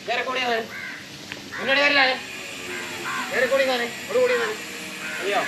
വേറെ കൂടിയാണ് മുന്നോട്ട് വരില്ലാണ് വേറെ കൂടിയാണ് ഒരു കൂടിയാണ് അയ്യോ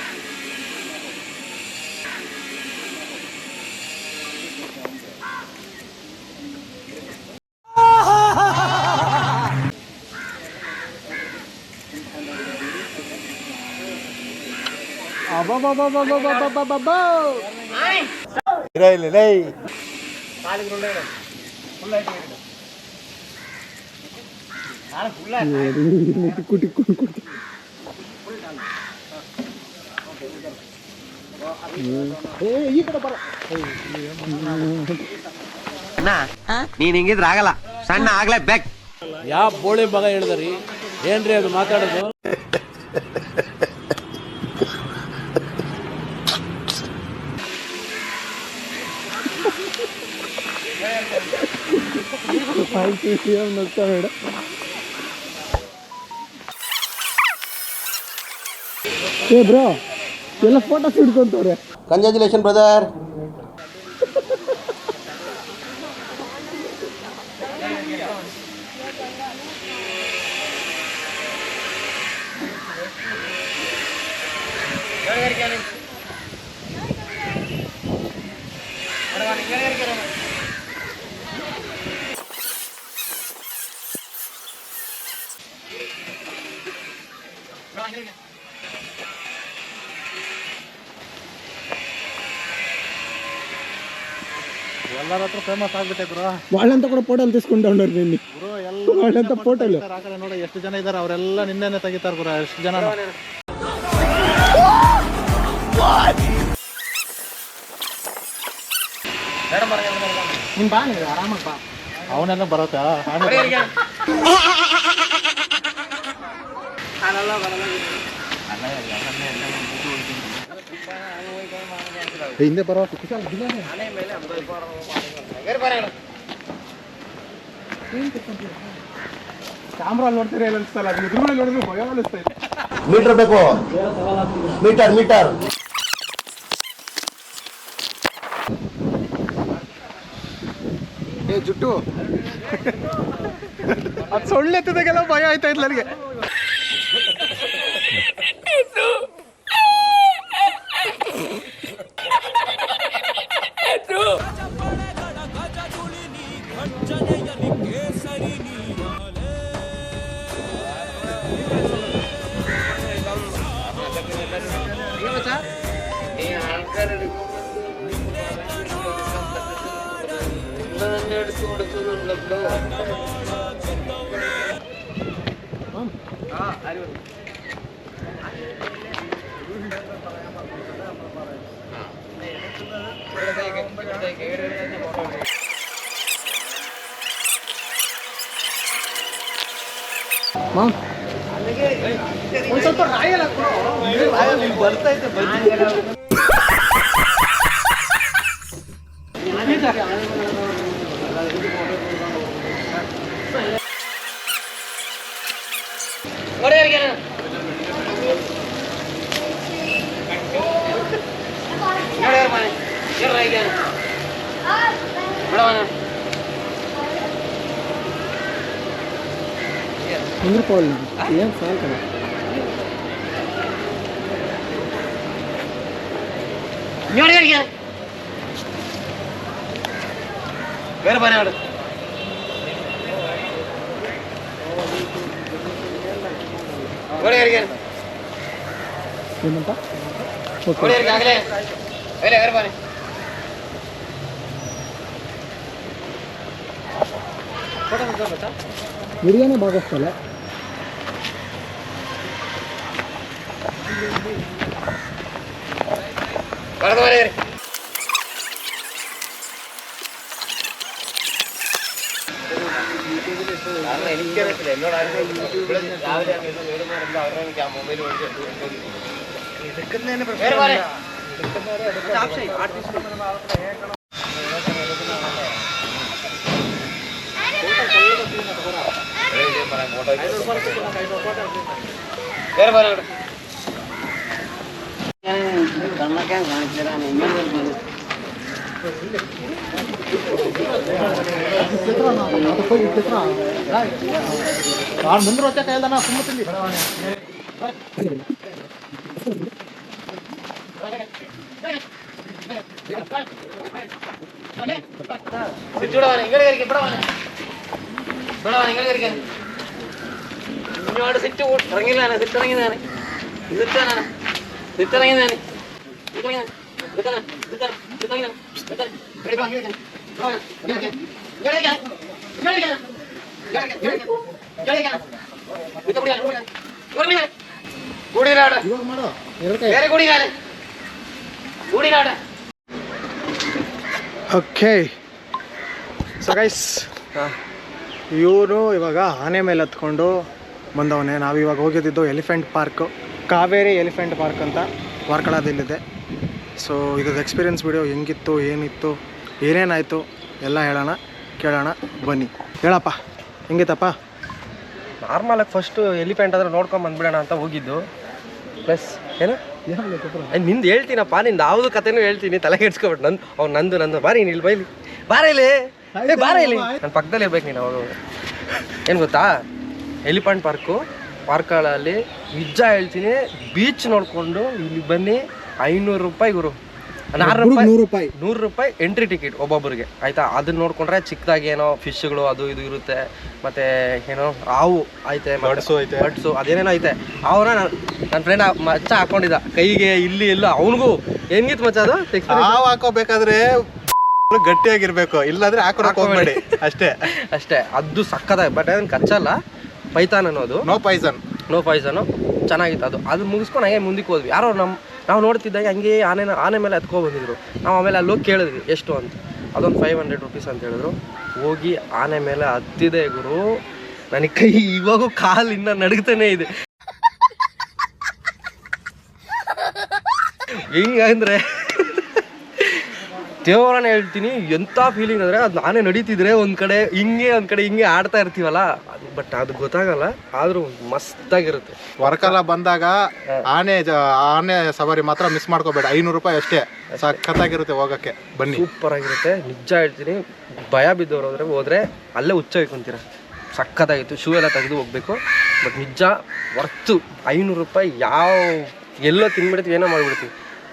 ನೀನ್ ಹಿಂಗಿದ್ರ ಆಗಲ್ಲ ಸಣ್ಣ ಆಗ್ಲೇ ಬೇಕ್ ಯಾವ ಬೋಳಿ ಮಗ ಹೇಳಿದ್ರಿ ಏನ್ರಿ ಅದು ಮಾತಾಡೋದು ಬ್ರೋ ಎಲ್ಲ ಫೋಟೋಸ್ ಹಿಡ್ಕೊಂತವ್ರೆ. Congratulation brother. ಎಲ್ಲರ ಹತ್ರ ಫೇಮಸ್ ಆಗ್ಬಿಟ್ಟೆ ಬ್ರೋ. వాళ్ళంతా కూడా ಫೋಟೋಲ್ తీసుకుంటారు ನಿನ್ನೆ ಬ್ರೋ. వాళ్ళంతా ಫೋಟೋಲ್ ಆ ಕಡೆ ನೋಡಿ ಎಷ್ಟು ಜನ ಇದ್ದಾರೆ, ಅವರೆಲ್ಲ ನಿನ್ನೆನೆ ತೆಗಿತಾರೆ ಬ್ರೋ. ಎಷ್ಟು ಜನ ನೀನ್ ಬಾ, ನೀವು ಆರಾಮಾಗಿ ಬಾ. ಅವನೆಲ್ಲ ಬರುತ್ತೆ. ಹಿಂದೆ ಬರೋ ಕ್ಯಾಮ್ರಾ ನೋಡ್ತೀರಾ ಇಲ್ಲ ಅನ್ಸ್ತಲ್ಲ, ಅದು ಎದುರುಗಡೆ ನೋಡಿದ್ರೆ ಭಯ ಅನಿಸ್ತಾ ಇದೆ. ಮೀಟರ್ ಬೇಕು, ಮೀಟರ್ ಮೀಟರ್. ಏ ಜುಟ್ಟು, ಅದು ಸೊಳ್ಳೆ ಎತ್ತಿದಾಗೆಲ್ಲ ಭಯ ಆಯ್ತಾ ಇತ್ತು ನನಗೆ. ಒಂದು ಸ್ವಲ್ಪ ರಾಯಲ್ ಬರ್ತಾ ಇದ್ದೆ ముందుకోవాలి. ఏం సార్ కదా వేరే పని ఆడు ఏమంటా వేరే పని బిర్యానీ బాగా వస్తా. എനിക്കറിയത്തില്ല, എന്നോട് രാവിലെ അവരുടെ മൊബൈൽ എടുക്കുന്നതിന് വേറെ പറയാം. ഞാൻ കണ്ണക്കാൻ കാണിച്ചതാണ്. ಮುಂದೆ ರೊಕ್ಕ ಕಾಯ್ದ ನಾ ಸುಮ್ಮತಿಲ್ಲಿ ചുടവാനെ ഇങ്ങോട്ട് കയറിക്ക് ഇവിടെ ഇങ്ങോട്ട് കയറിക്കാൻ ഇങ്ങോട്ട് സിറ്റ് ഇറങ്ങിയതാണ് സിറ്റ് ഇറങ്ങിയതാണ് സിറ്റ് ഇറങ്ങിയതാണ് കൂടിയിലാടെ ಇವಾಗ ಮಾಡೋ ಎರಡು ಕೈ ಬೇರೆ ಕೂಡಿಗಾಡೆ ಓಕೆ ಸೊ ಗೈಸ್ ಇವನು ಇವಾಗ ಆನೆ ಮೇಲೆ ಹತ್ಕೊಂಡು ಬಂದವನೇ. ನಾವಿವಾಗ ಹೋಗಿದ್ದು elephant park, Kaveri elephant park ಅಂತ ವಾರ್ಕಳದಲ್ಲಿದೆ. ಸೊ ಇದ್ರದ್ದು ಎಕ್ಸ್ಪೀರಿಯನ್ಸ್ ವಿಡಿಯೋ ಹೆಂಗಿತ್ತು, ಏನಿತ್ತು, ಏನೇನಾಯಿತು ಎಲ್ಲ ಹೇಳೋಣ, ಕೇಳೋಣ ಬನ್ನಿ. ಹೇಳಪ್ಪ ಹೆಂಗಿತ್ತಪ್ಪ? ನಾರ್ಮಲಾಗಿ ಫಸ್ಟು ಎಲಿಫೆಂಟ್ ಆದರೆ ನೋಡ್ಕೊಂಡು ಬಂದ್ಬಿಡೋಣ ಅಂತ ಹೋಗಿದ್ದು. ಪ್ಲಸ್ ಏನು ನಿಂದು ಹೇಳ್ತೀನಪ್ಪ, ನಿಂದು ಯಾವುದು ಕಥೆನೂ ಹೇಳ್ತೀನಿ, ತಲೆ ಕೆಡ್ಸ್ಕೊಬಿಟ್ಟು ನಂದು ಬಾರಿ ಇಲ್ಲಿ ಬೈಲಿ ಬಾರ ಇಲ್ಲಿ ನನ್ನ ಪಕ್ಕದಲ್ಲಿ ಇರ್ಬೇಕು ನೀನು. ಅವಾಗ ಏನು ಗೊತ್ತಾ, ಎಲಿಫೆಂಟ್ ಪಾರ್ಕ್ಗಳಲ್ಲಿ ನಿಜ ಹೇಳ್ತೀನಿ, ಬೀಚ್ ನೋಡಿಕೊಂಡು ಇಲ್ಲಿ ಬನ್ನಿ 500 ರೂಪಾಯಿ ಗುರು, 100 ರೂಪಾಯಿ ಎಂಟ್ರಿ ಟಿಕೆಟ್ ಒಬ್ಬೊಬ್ಬರಿಗೆ ಆಯಿತಾ. ಅದನ್ನ ನೋಡ್ಕೊಂಡ್ರೆ ಚಿಕ್ಕದಾಗಿ ಏನೋ ಫಿಶ್ಗಳು ಅದು ಇದು ಇರುತ್ತೆ, ಮತ್ತು ಏನೋ ಹಾವು ಐತೆ, ಬಡ್ಸು ಅದೇನೇನೋ ಐತೆ. ಅವನ ನನ್ನ ಫ್ರೆಂಡ್ ಮಚ್ಚ ಹಾಕೊಂಡಿದ್ದ ಕೈಗೆ ಇಲ್ಲಿ ಎಲ್ಲ, ಅವನಿಗೂ ಹೆಂಗಿತ್ತು ಮಚ್ಚ ಅದು ಹಾವು ಹಾಕೋಬೇಕಾದ್ರೆ ಗಟ್ಟಿಯಾಗಿರ್ಬೇಕು, ಇಲ್ಲಾಂದ್ರೆ ಹಾಕೊಳಕ್ ಹೋಗ್ಬೇಡಿ ಅಷ್ಟೇ. ಅದು ಸಕ್ಕದಾಗಿ, ಬಟ್ ಅದನ್ನು ಕಚ್ಚಲ್ಲ, ಪೈಥಾನ್ ಅನ್ನೋದು, ನೋ ಪಾಯ್ಸನು ಚೆನ್ನಾಗಿತ್ತು. ಅದು ಮುಗಿಸ್ಕೊಂಡು ಹಂಗೆ ಮುಂದಕ್ಕೆ ಹೋದ್ವಿ. ಯಾರೋ ನಾವು ನೋಡ್ತಿದ್ದಾಗ ಹಂಗೆ ಆನೆ ಮೇಲೆ ಹತ್ಕೊ ಬಂದಿದ್ರು. ನಾವು ಆಮೇಲೆ ಅಲ್ಲಿ ಹೋಗಿ ಕೇಳಿದ್ವಿ ಎಷ್ಟು ಅಂತ, ಅದೊಂದು 500 ರೂಪೀಸ್ ಅಂತ ಹೇಳಿದ್ರು. ಹೋಗಿ ಆನೆ ಮೇಲೆ ಹತ್ತಿದೆ ಗುರು, ನನಗೆ ಕೈ ಇವಾಗೂ ಕಾಲು ಇನ್ನೂ ನಡುಗ್ತಾನೆ ಇದೆ. ಹೆಂಗಂದ್ರೆ ದೇವರನ್ನ ಹೇಳ್ತೀನಿ, ಎಂಥ ಫೀಲಿಂಗ್ ಅಂದರೆ ಅದು ಆನೆ ನಡೀತಿದ್ರೆ ಒಂದು ಕಡೆ ಹಿಂಗೆ ಆಡ್ತಾ ಇರ್ತೀವಲ್ಲ, ಬಟ್ ಅದು ಗೊತ್ತಾಗಲ್ಲ, ಆದರೂ ಮಸ್ತಾಗಿರುತ್ತೆ. ವರ್ಕಲ ಬಂದಾಗ ಆನೆ ಸವಾರಿ ಮಾತ್ರ ಮಿಸ್ ಮಾಡ್ಕೋಬೇಡ. 500 ರೂಪಾಯಿ ಅಷ್ಟೇ, ಸಖತ್ತಾಗಿರುತ್ತೆ ಹೋಗಕ್ಕೆ, ಬನ್ನಿ. ಸೂಪರ್ ಆಗಿರುತ್ತೆ, ನಿಜ ಹೇಳ್ತೀನಿ. ಭಯ ಬಿದ್ದವ್ರು ಹೋದ್ರೆ ಅಲ್ಲೇ ಹುಚ್ಚ ಹೋಯ್ಕೊಂತೀರ. ಸಖತ್ತಾಗಿತ್ತು, ಶೂ ಎಲ್ಲ ತೆಗೆದು ಹೋಗ್ಬೇಕು, ಬಟ್ ನಿಜ ವರ್ತು. 500 ರೂಪಾಯಿ ಎಲ್ಲೋ ತಿನ್ಬಿಡ್ತೀವಿ, ಏನೋ ಮಾಡಿಬಿಡ್ತೀವಿ.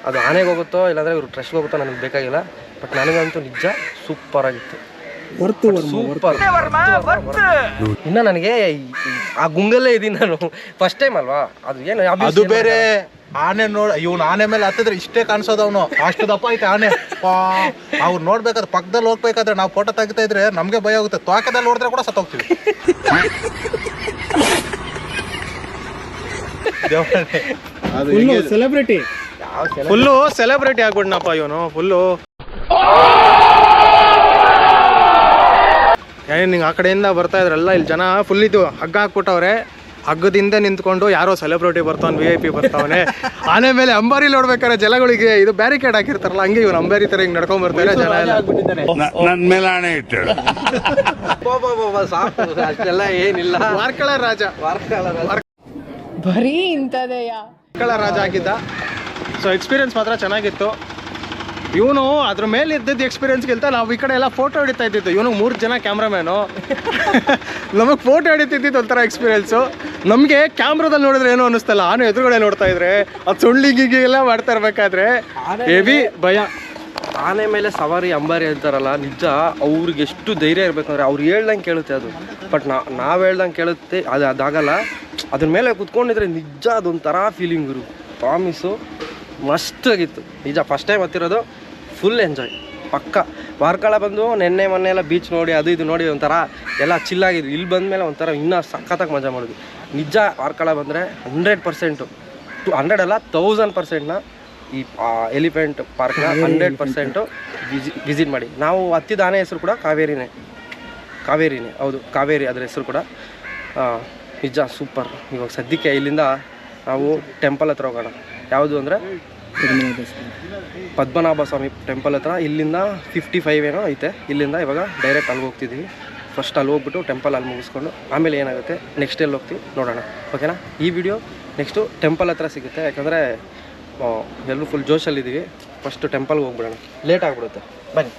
ಅದು ಆನೆಗೆ ಹೋಗುತ್ತೋ ಇಲ್ಲಾಂದರೆ ಇವರು ಟ್ರಸ್ಟ್ಗೆ ಹೋಗುತ್ತೋ ನನಗೆ ಬೇಕಾಗಿಲ್ಲ, ಬಟ್ ನನಗಂತೂ ನಿಜ ಸೂಪರ್ ಆಗಿತ್ತು. ಸೂಪರ್. ಇನ್ನು ನನಗೆ ಆ ಗುಂಗಲ್ಲೇ ಇದ್ದೀನಿ ನಾನು, ಫಸ್ಟ್ ಟೈಮ್ ಅಲ್ವಾ ಅದು. ಏನು ಅದು ಬೇರೆ ಆನೆ ಇವನು ಆನೆ ಮೇಲೆ ಹತ್ತಿದ್ರೆ ಇಷ್ಟೇ ಕಾಣಿಸೋದು, ಅವನು ಅಷ್ಟು ದಪ್ಪ ಐತೆ ಆನೆ. ಅವ್ರು ನೋಡ್ಬೇಕಾದ್ರೆ ಪಕ್ಕದಲ್ಲಿ ಹೋಗ್ಬೇಕಾದ್ರೆ ನಾವು ಫೋಟೋ ತೆಗಿತಾ ಇದ್ರೆ ನಮ್ಗೆ ಭಯ ಆಗುತ್ತೆ, ತ್ವಾಕದಲ್ಲಿ ನೋಡಿದ್ರೆ ಕೂಡ ಸತ್ತೋಗ್ತೀವಿ. ಸೆಲೆಬ್ರಿಟಿ ಫುಲ್ಲು ಸೆಲೆಬ್ರಿಟಿ ಆಗ್ಬಿಡ್ನಪ್ಪ ಇವನು ಫುಲ್ಲು. ನಿಂಗೆ ಆ ಕಡೆಯಿಂದ ಬರ್ತಾ ಇದ್ರಲ್ಲ, ಇಲ್ಲಿ ಜನ ಫುಲ್ ಇದು ಹಗ್ಗ ಹಾಕ್ಬಿಟ್ಟವ್ರೆ, ಹಗ್ಗದಿಂದ ನಿಂತ್ಕೊಂಡು ಯಾರೋ ಸೆಲೆಬ್ರಿಟಿ ಬರ್ತಾವನ್, VIP ಬರ್ತಾವನೆ. ಆನೆ ಮೇಲೆ ಅಂಬಾರಿ ನೋಡ್ಬೇಕಾದ್ರೆ ಜನಗಳಿಗೆ ಇದು ಬ್ಯಾರಿಕೇಡ್ ಹಾಕಿರ್ತಾರಲ್ಲ, ಹಂಗೆ ಇವ್ನು ಅಂಬಾರಿ ತರ ಹಿಂಗ್ ನಡ್ಕೊಂಡ್ ಬರ್ತಾರೆ ಜನ ಎಲ್ಲ. ನನ್ನ ಮೇಲೆ ಆಣೆ ಇಟ್ಟು ಸಾಕು, ಅಷ್ಟೆಲ್ಲ ಏನಿಲ್ಲ. ವಾರ್ಕಳ ರಾಜ ಬರೀ ಇಂಥದೆಯ ವಾರ್ಕಳ ರಾಜ ಆಗಿದ್ದ. ಸೊ ಎಕ್ಸ್ಪೀರಿಯನ್ಸ್ ಮಾತ್ರ ಚೆನ್ನಾಗಿತ್ತು. ಇವನು ಅದ್ರ ಮೇಲೆ ಇದ್ದಿದ್ದು ಎಕ್ಸ್ಪೀರಿಯನ್ಸ್ಗಿಂತ ನಾವು ಈ ಕಡೆ ಎಲ್ಲ ಫೋಟೋ ಹಿಡಿತಾ ಇದ್ದಿದ್ದು. ಇವನು 3 ಜನ ಕ್ಯಾಮ್ರಾಮ್ಯಾನು, ನಮಗೆ ಫೋಟೋ ಹಿಡಿತಿದ್ದಿದ್ದು ಒಂಥರ ಎಕ್ಸ್ಪೀರಿಯನ್ಸು. ನಮಗೆ ಕ್ಯಾಮ್ರಾದಲ್ಲಿ ನೋಡಿದ್ರೆ ಏನೋ ಅನ್ನಿಸ್ತಲ್ಲ, ಆನೆ ಎದುರುಗಡೆ ನೋಡ್ತಾ ಇದ್ರೆ ಅದು ಸೊಳ್ಳಿಗೆ ಎಲ್ಲ ಮಾಡ್ತಾ ಇರ್ಬೇಕಾದ್ರೆ ಹೆವಿ ಭಯ. ಆನೆ ಮೇಲೆ ಸವಾರಿ ಅಂಬಾರಿ ಹೇಳ್ತಾರಲ್ಲ, ನಿಜ ಅವ್ರಿಗೆ ಎಷ್ಟು ಧೈರ್ಯ ಇರಬೇಕಂದ್ರೆ ಅವ್ರು ಹೇಳ್ದಂಗೆ ಕೇಳುತ್ತೆ ಅದು. ಬಟ್ ನಾವು ಹೇಳ್ದಂಗೆ ಕೇಳುತ್ತೆ, ಅದಾಗಲ್ಲ. ಅದ್ರ ಮೇಲೆ ಕುತ್ಕೊಂಡಿದ್ರೆ ನಿಜ ಅದೊಂಥರ ಫೀಲಿಂಗ್ ಇರು, ಪ್ರಾಮಿಸು ಮಸ್ತಾಗಿತ್ತು ನಿಜ. ಫಸ್ಟ್ ಟೈಮ್ ಹತ್ತಿರೋದು, ಫುಲ್ ಎಂಜಾಯ್ ಪಕ್ಕ. ವಾರ್ಕಳ ಬಂದು ಮೊನ್ನೆ ಎಲ್ಲ ಬೀಚ್ ನೋಡಿ ಅದು ಇದು ನೋಡಿ ಒಂಥರ ಎಲ್ಲ ಚಿಲ್ಲಾಗಿದ್ವಿ. ಇಲ್ಲಿ ಬಂದಮೇಲೆ ಒಂಥರ ಇನ್ನೂ ಸಖತ್ತಾಗಿ ಮಜಾ ಮಾಡಿದ್ವಿ ನಿಜ. ವಾರ್ಕಳ ಬಂದರೆ 100%, 100 ಅಲ್ಲ 1000%ನ ಈ ಎಲಿಫೆಂಟ್ ಪಾರ್ಕ್ನ 100% ವಿಸಿಟ್ ಮಾಡಿ. ನಾವು ಹತ್ತಿದ ಆನೆ ಹೆಸರು ಕೂಡ ಕಾವೇರಿನೇ, ಹೌದು ಕಾವೇರಿ ಅದ್ರ ಹೆಸರು ಕೂಡ. ನಿಜ ಸೂಪರ್. ಇವಾಗ ಸದ್ಯಕ್ಕೆ ಇಲ್ಲಿಂದ ನಾವು ಟೆಂಪಲ್ ಹತ್ರ ಹೋಗೋಣ. ಯಾವುದು ಅಂದರೆ ಪದ್ಮನಾಭ ಸ್ವಾಮಿ ಟೆಂಪಲ್ ಹತ್ರ. ಇಲ್ಲಿಂದ 55 ಏನೋ ಐತೆ. ಇಲ್ಲಿಂದ ಇವಾಗ ಡೈರೆಕ್ಟ್ ಅಲ್ಲಿಗೆ ಹೋಗ್ತಿದ್ದೀವಿ. ಫಸ್ಟ್ ಅಲ್ಲಿ ಹೋಗ್ಬಿಟ್ಟು ಟೆಂಪಲ್ ಅಲ್ಲಿ ಮುಗಿಸ್ಕೊಂಡು ಆಮೇಲೆ ಏನಾಗುತ್ತೆ ನೆಕ್ಸ್ಟ್ ಎಲ್ಲಿ ಹೋಗ್ತೀವಿ ನೋಡೋಣ, ಓಕೆನಾ. ಈ ವಿಡಿಯೋ ನೆಕ್ಸ್ಟು ಟೆಂಪಲ್ ಹತ್ರ ಸಿಗುತ್ತೆ, ಯಾಕಂದರೆ ಎಲ್ಲರೂ ಫುಲ್ ಜೋಶಲ್ಲಿದ್ದೀವಿ. ಫಸ್ಟು ಟೆಂಪಲ್ಗೆ ಹೋಗ್ಬಿಡೋಣ, ಲೇಟ್ ಆಗಿಬಿಡುತ್ತೆ. ಬನ್ನಿ.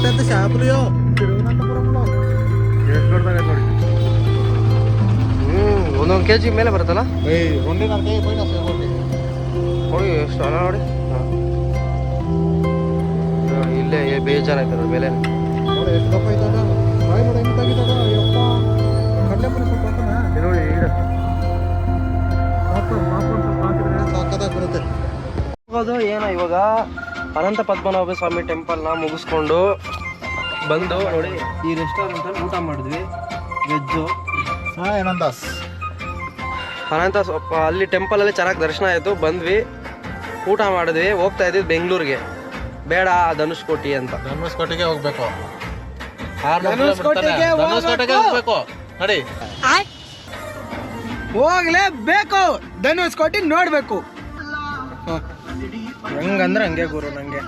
పెద్ద షాపులు తిరువనంతపురంలో ಎಷ್ಟು ದೊಡ್ಡದಾಗೈತೆ ನೋಡಿ. ಒಂದೊಂದು ಕೆ ಜಿ ಮೇಲೆ ಬರುತ್ತಲ್ಲ ಒಂದೇ ನನ್ನ ಕೈ ಹೋಗಿ ನೋಡಿ ಎಷ್ಟು ಅಲ್ಲ ನೋಡಿ. ಇಲ್ಲೇ ಬೇಜಾರಾಯ್ತು ಅದ್ರ ಮೇಲೆ. ನೋಡಿ ಎಷ್ಟು ದಪ್ಪ ಇದ್ದಾಗ ಬಾಯಿ ನೋಡಿ ಹೆಂಗೆ ತೆಗಿತದ ಯಪ್ಪ ಕಡಲೆ ಪುರಿ ಸ್ವಲ್ಪ ಹಾಕೋಣ ನೋಡಿ ಈಗ ಮಾಪನ್ ಸ್ವಲ್ಪ ಹಾಕಿದ್ರೆ ಸಾಕಾದಾಗ ಬರುತ್ತೆ. ಹೋಗೋದು ಏನೋ ಇವಾಗ ಅನಂತ ಪದ್ಮನಾಭ ಸ್ವಾಮಿ ಟೆಂಪಲ್ನ ಮುಗಿಸ್ಕೊಂಡು ಬಂದು ನೋಡಿ ಈ ರೆಸ್ಟೋರೆಂಟಲ್ಲಿ ಊಟ ಮಾಡಿದ್ವಿ ವೆಜ್ಜು. ಏನಂದಾಸ್ ಅನಂತ ಅಲ್ಲಿ ಟೆಂಪಲಲ್ಲಿ ಚೆನ್ನಾಗಿ ದರ್ಶನ ಆಯಿತು, ಬಂದ್ವಿ ಊಟ ಮಾಡಿದ್ವಿ. ಹೋಗ್ತಾ ಇದ್ವಿ ಬೆಂಗಳೂರಿಗೆ, ಬೇಡ ಧನುಷ್ಕೋಟಿ ಅಂತ. ಧನುಷ್ಕೋಟಿಗೆ ಹೋಗ್ಬೇಕು. ಧನುಷ್ಕೋಟಿಗೆ ಹೋಗ್ಬೇಕು ನಡಿ. ಹೋಗ್ಲೇಬೇಕು, ಧನುಷ್ಕೋಟಿ ನೋಡ್ಬೇಕು. ಹೆಂಗಂದ್ರೆ ಹಂಗೆ ಗುರು ನಂಗೆ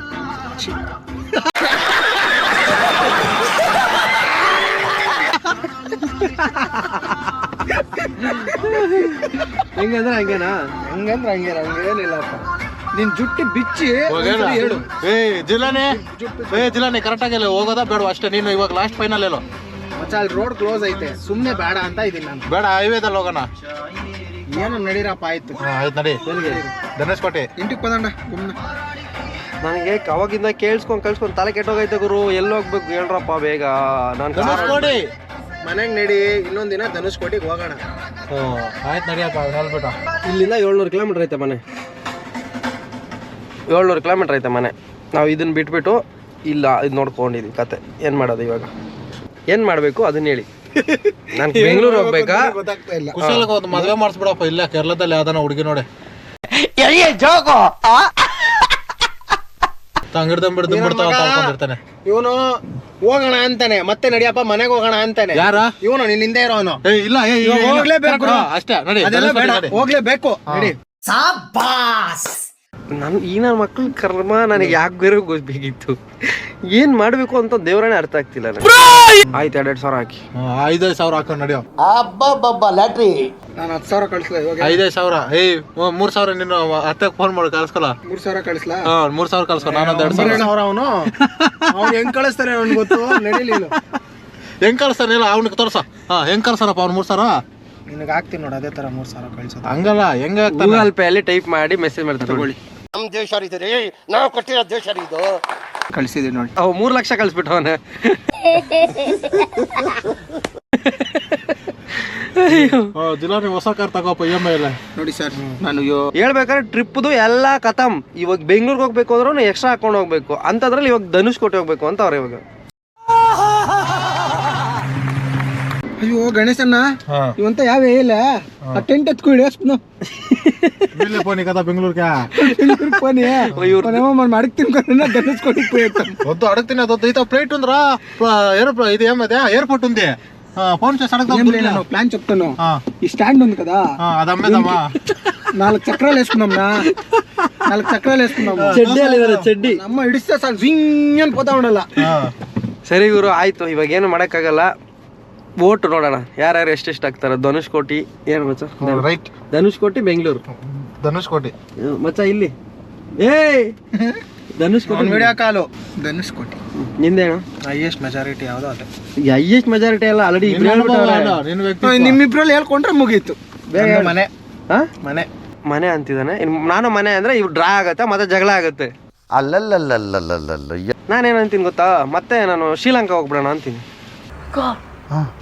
ಹೆಂಗಂದ್ರೆ ಹಂಗೇನಾ? ಹೆಂಗಂದ್ರೆ ಹಂಗೆ ಹಂಗೇನಿಲ್ಲಪ್ಪ. ನಿನ್ ಜುಟ್ಟಿ ಬಿಚ್ಚಿ ಹೇಳು. ಜಿಲ್ಲಾನೆ ಕರೆಕ್ಟ್ ಆಗಿಲ್ಲ, ಹೋಗೋದಾ ಬೇಡ ಅಷ್ಟೇ. ನೀನು ಇವಾಗ ಲಾಸ್ಟ್ ಫೈನಲ್ ಹೇಳು. ಮಚ್ಚ ಅಲ್ಲಿ ರೋಡ್ ಕ್ಲೋಸ್ ಐತೆ, ಸುಮ್ನೆ ಬೇಡ ಅಂತ ಇದೀನಿ ನಾನು. ಬೇಡ, ಹೈವೇದಲ್ಲಿ ಹೋಗೋಣ. ಏನು ನಡೀರಪ್ಪ, ಆಯ್ತು ಆಯ್ತು ನಡಿ. ಧನುಷ್ಕೋಟಿ ಇಂಟಿಗೆ ಪದಂಡ ನನಗೆ ಅವಾಗಿಂದ ಕೇಳಿಸ್ಕೊಂಡು ತಲೆ ಕೆಟ್ಟೋಗೈತೆ ಗುರು. ಎಲ್ಲಿ ಹೋಗ್ಬೇಕು ಹೇಳ್ರಪ್ಪ ಬೇಗ. ನಾನು ಧನುಷ್ಕೋಟಿ ಮನೆಗೆ ನಡಿ, ಇನ್ನೊಂದ್ ದಿನ ಧನುಷ್ಕೋಟಿಗೆ ಹೋಗೋಣ. ಆಯ್ತು ನಡಿಯಪ್ಪ, ಹೇಳ್ಬಿಟ್ಟು. ಇಲ್ಲಿಂದ 700 ಕಿಲೋಮೀಟರ್ ಐತೆ ಮನೆ. 700 ಕಿಲೋಮೀಟರ್ ಐತೆ ಮನೆ. ನಾವು ಇದನ್ನ ಬಿಟ್ಬಿಟ್ಟು ಇಲ್ಲ ಇದು ನೋಡ್ಕೊಂಡಿದ್ವಿ ಕತೆ. ಏನು ಮಾಡೋದು ಇವಾಗ, ಏನು ಮಾಡಬೇಕು ಅದನ್ನ ಹೇಳಿ. ನಾನು ಬೆಂಗಳೂರು ಹೋಗ್ಬೇಕಾ? ಗೊತ್ತಾಗ್ತಾ ಇಲ್ಲ. ಕುಶಾಲಕ್ಕೆ ಒಂದು ಮದುವೆ ಮಾಡಿಸ್ಬಿಡಪ್ಪ. ಇಲ್ಲ ಕೇರಳದಲ್ಲಿ ಯಾವ್ದಾನ ಹುಡುಗಿ ನೋಡಿ ತಂಗಿಡ್ದಂಬಿಡ್ತಾನೆ. ಇವನು ಹೋಗೋಣ ಅಂತಾನೆ, ಮತ್ತೆ ನಡಿಯಪ್ಪ ಮನೆಗೆ ಹೋಗೋಣ ಅಂತಾನೆ. ಯಾರ ಇವನು ನಿನ್ನ ಹಿಂದೆ ಇರೋನು. ಇಲ್ಲ ಹೋಗ್ಲೇಬೇಕು ಅಷ್ಟೇ ನಡಿ. ಅದೆಲ್ಲ ಬೇಡ, ಹೋಗ್ಲೇಬೇಕು ನಡಿ. ನನ್ನ ಮಕ್ಳ ಕರ್ಮ ನನಗೆ ಯಾಕೆ ಬೇರೆ ಗೊತ್ತಾಗಿತ್ತು. ಏನು ಮಾಡಬೇಕು ಅಂತ ದೇವರೇ ಅರ್ಥ ಆಗ್ತಿಲ್ಲ ನನಗೆ. ಆಯ್ತು 2,000 ಹಾಕಿ 5,000 ಹಾಕೊಂಡು ನಡಿಯೋ. ನಾನು 10,000 ಕಳಿಸ್ಲಾ ಇವಾಗ? 5,000. 3,000 ನೀನು ಅತ್ತಕ್ಕೆ ಫೋನ್ ಮಾಡಿ ಕಳ್ಸ್ಕೊಲ್ಲ. 3,000 ಕಳಿಸ್ಲಾ? 3,000 ಕಳ್ಸ್ಕೊ. ನಾನು 2,000. ಅವ್ನು ಹೆಂಗ್ ಕಳಿಸ್ತಾರೆ ಅವ್ನು ಗೊತ್ತು. ನಡೀಲಿಲ್ಲ ಹೆಂಗ್ ಕಳ್ಸ್ತಾನೆ ಇಲ್ಲ ಅವ್ನಿಗೆ ತೋರ್ಸ. ಹೆಂಗ್ ಕಳ್ಸಾರಪ್ಪ ಅವ್ನು 3,000? ನಿನಗೆ ಹಾಕ್ತೀನಿ ನೋಡಿ, ಅದೇ ತರ 3,000 ಕಳಿಸೋದು. ಹಂಗಲ್ಲ, ಹೆಂಗ ಗೂಗಲ್ ಪೇ ಅಲ್ಲಿ ಟೈಪ್ ಮಾಡಿ ಮೆಸೇಜ್ ಮಾಡ್ತಾರೆ. ತಗೊಳ್ಳಿ, ನಮ್ಮ ದೇಶ ರೀ, ನಾವು ಕಟ್ಟಿರೋ ದೇಶ ರೀ ಇದು. ಕಳಿಸಿದೀನಿ ನೋಡಿ. ಅವ್ 3 ಲಕ್ಷ ಕಳಿಸ್ಬಿಟ್ಟವನ. ಜಿಲ್ಲಾ ನೀವು ಹೊಸ ಕಾರ್ ತಗೋಪ್ಪ, EMI ಇಲ್ಲ ನೋಡಿ ಸರ್. ನಾನು ಹೇಳ್ಬೇಕಾದ್ರೆ ಟ್ರಿಪ್ದು ಎಲ್ಲ ಖತಮ್. ಇವಾಗ ಬೆಂಗಳೂರಿಗೆ ಹೋಗ್ಬೇಕು ಅಂದ್ರೂ ಎಕ್ಸ್ಟ್ರಾ ಹಾಕೊಂಡು ಹೋಗ್ಬೇಕು ಅಂತದ್ರಲ್ಲಿ ಇವಾಗ ಧನುಷ್ಕೋಟಿ ಹೋಗ್ಬೇಕು ಅಂತ ಅವ್ರ ಇವಾಗ. ಅಯ್ಯೋ ಗಣೇಶನ್ನ ಇವಂತ ಯಾವ ಇಲ್ಲ ಟೆಂಟ್ ಎತ್ಕೊಳ್ಳಿ ಫೋನಿ ಕದ ಬೆಂಗಳೂರಿಗೆ ಮಡಗ್ತೀನಿ ಧನುಷ್ಕೋಟಿ వద్దు అడుగుతున్నా వద్దు ఇత ప్లేట్ ఉందిరా ఇది ఏమది ఎయిర్పోర్ట్ ఉంది ఫోన్ చేసి అడగదా ప్లాన్ చెప్తాను. ఈ స్టాండ్ ఉంది కదా, అది అమ్మేదమ్మా. 4 చక్రాలు వేసుకున్నాం. 4 చక్రాలు వేసుకున్నాము. ಚೆಡ್ಡಿ ಅಮ್ಮ ಹಿಡಿಸ್ತಾ ಸಾಕು ಜಿಂಗ್ ಅಂತ పోతా ఉండಲ್ಲ. ಸರಿ ಗುರು, ಆಯ್ತು. ಇವಾಗ ಏನು ಮಾಡೋಕ್ಕಾಗಲ್ಲ. ಓಟ್ ನೋಡೋಣ ಯಾರ್ಯಾರು ಎಷ್ಟೆಷ್ಟು ಆಗ್ತಾರ. ಧನುಷ್ಕೋಟಿ ಏನು ಮಚ್ಚ? ರೈಟ್, ಧನುಷ್ಕೋಟಿ ಬೆಂಗಳೂರು. ಧನುಷ್ಕೋಟಿ ಮಚ್ಚ ಇಲ್ಲಿ. ಏ ಧನುಷ್ಕೋಟಿ ವಿಡಿಯೋ ಕಾಲು. ಧನುಷ್ಕೋಟಿ ನಿಂದೇನು? ಹೈಯೆಸ್ಟ್ ಮೆಜಾರಿಟಿ ಯಾವ್ದೋ ಅದೇ. ಹೈಯೆಸ್ಟ್ ಮೆಜಾರಿಟಿ ಅಲ್ಲ, ಆಲ್ರೆಡಿ ನಿಮ್ಮಿಬ್ರಲ್ಲಿ ಹೇಳ್ಕೊಂಡ್ರೆ ಮುಗೀತು. ಮನೆ ಹಾ ಮನೆ ಮನೆ ಅಂತಿದ್ದಾನೆ ನಾನು ಮನೆ ಅಂದ್ರೆ ಇವ್ ಡ್ರಾ ಆಗತ್ತೆ ಮತ್ತೆ ಜಗಳ ಆಗತ್ತೆ. ನಾನೇನಂತೀನಿ ಗೊತ್ತಾ, ಮತ್ತೆ ನಾನು ಶ್ರೀಲಂಕಾ ಹೋಗ್ಬಿಡೋಣ ಅಂತೀನಿ.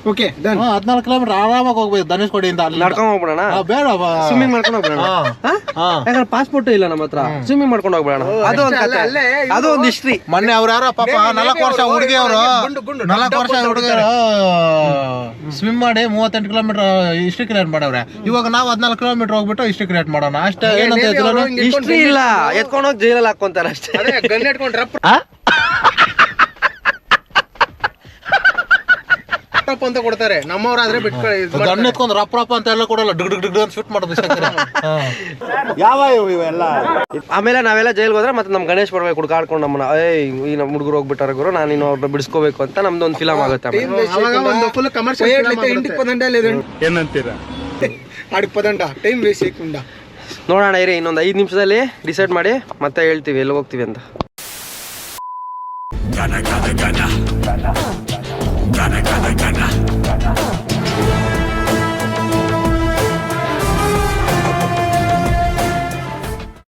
Okay done. 14 ಕಿಲೋಮೀಟರ್ ಆರಾಮಾಗಿ ಹೋಗ್ಬೇಕು ಧನುಷ್ಕೋಡಿಯಿಂದ ಅಲ್ಲಿ ನಡ್ಕೊಂಡ್ ಹೋಗ್ಬಿಡೋಣ, ಬೇಡ ಸ್ವಿಮ್ಮಿಂಗ್ ಮಾಡ್ಕೊಂಡು ಹೋಗ್ಬಿಡೋಣ. ಯಾಕಂದ್ರೆ ಪಾಸ್ಪೋರ್ಟ್ ಇಲ್ಲ ನಮ್ಮ ಹತ್ರ, ಸ್ವಿಮ್ಮಿಂಗ್ ಮಾಡ್ಕೊಂಡು ಹೋಗ್ಬಿಡೋಣ. ಅದು ಒಂದು ಕಥೆ, ಅದು ಒಂದು ಹಿಸ್ಟ್ರಿ. ಮೊನ್ನೆ ಅವ್ರು ಯಾರೋ ಪಾಪ 4 ವರ್ಷ ಹುಡುಗಿ ಅವರು 4 ವರ್ಷ ಹುಡುಗಿಯರು ಸ್ವಿಮ್ ಮಾಡಿ 38 ಕಿಲೋಮೀಟರ್ ಹಿಸ್ಟ್ರಿ ಕ್ರಿಯೇಟ್ ಮಾಡವ್ರೆ. ಇವಾಗ ನಾವು 14 ಕಿಲೋಮೀಟರ್ ಹೋಗ್ಬಿಟ್ಟು ಹಿಸ್ಟ್ರಿ ಕ್ರಿಯೇಟ್ ಮಾಡೋಣ ಅಷ್ಟೇ. ಏನಂತ ಹಿಸ್ಟ್ರಿ ಇಲ್ಲ, ಎತ್ಕೊಂಡೋಗಿ ಜೈಲಲ್ಲಿ ಹಾಕೊಂತಾರೆ ಅಷ್ಟೇ. ಗನ್ ಇಟ್ಕೊಂಡ್ರೆ ಅಂತ ಕೊಡ್ತಾರೆ. ನಮ್ಮವ್ರಾದ್ರೆ ಬಿಟ್ಕೊಳ್ಳಿ. ಗನ್ ಎತ್ಕೊಂಡು ರಪ್ಪ ಅಂತ ಎಲ್ಲ ಕೊಡಲ್ಲ, ಡಿಗ್ ಡಿಗ್ ಡಿಗ್ ಅಂತ ಶೂಟ್ ಮಾಡೋದು ಆಮೇಲೆ ನಾವೆಲ್ಲ ಜೈಲ್ಗೆ ಹೋದ್ರೆ ಮತ್ತೆ ನಮ್ ಗಣೇಶ್ ಬರ್ಬೇಕು ಹುಡುಕಾಡ್ಕೊಂಡು ನಮ್ಮನ್ನ, ಈ ನಮ್ಮ ಹುಡುಗರು ಹೋಗ್ಬಿಟ್ಟಾರ ಗುರು, ನಾನು ಇನ್ನೊಬ್ರು ಬಿಡಿಸ್ಕೋಬೇಕು ಅಂತ ನಮ್ದು ಒಂದು ಫಿಲಮ್ ಆಗುತ್ತೆ. ಫುಲ್ ಕಮರ್ಷಿಯಲ್ ಏನಂತೀರಾ? ಆಡಿಗೆ ಪದಂಡ ಟೈಮ್ ವೇಸ್ಟ್ ಏಕುಂಡ. ನೋಡೋಣ ಇರಿ, ಇನ್ನೊಂದು 5 ನಿಮಿಷದಲ್ಲಿ ಡಿಸೈಡ್ ಮಾಡಿ ಮತ್ತೆ ಹೇಳ್ತೀವಿ ಎಲ್ಲಿ ಹೋಗ್ತೀವಿ ಅಂತ. Gana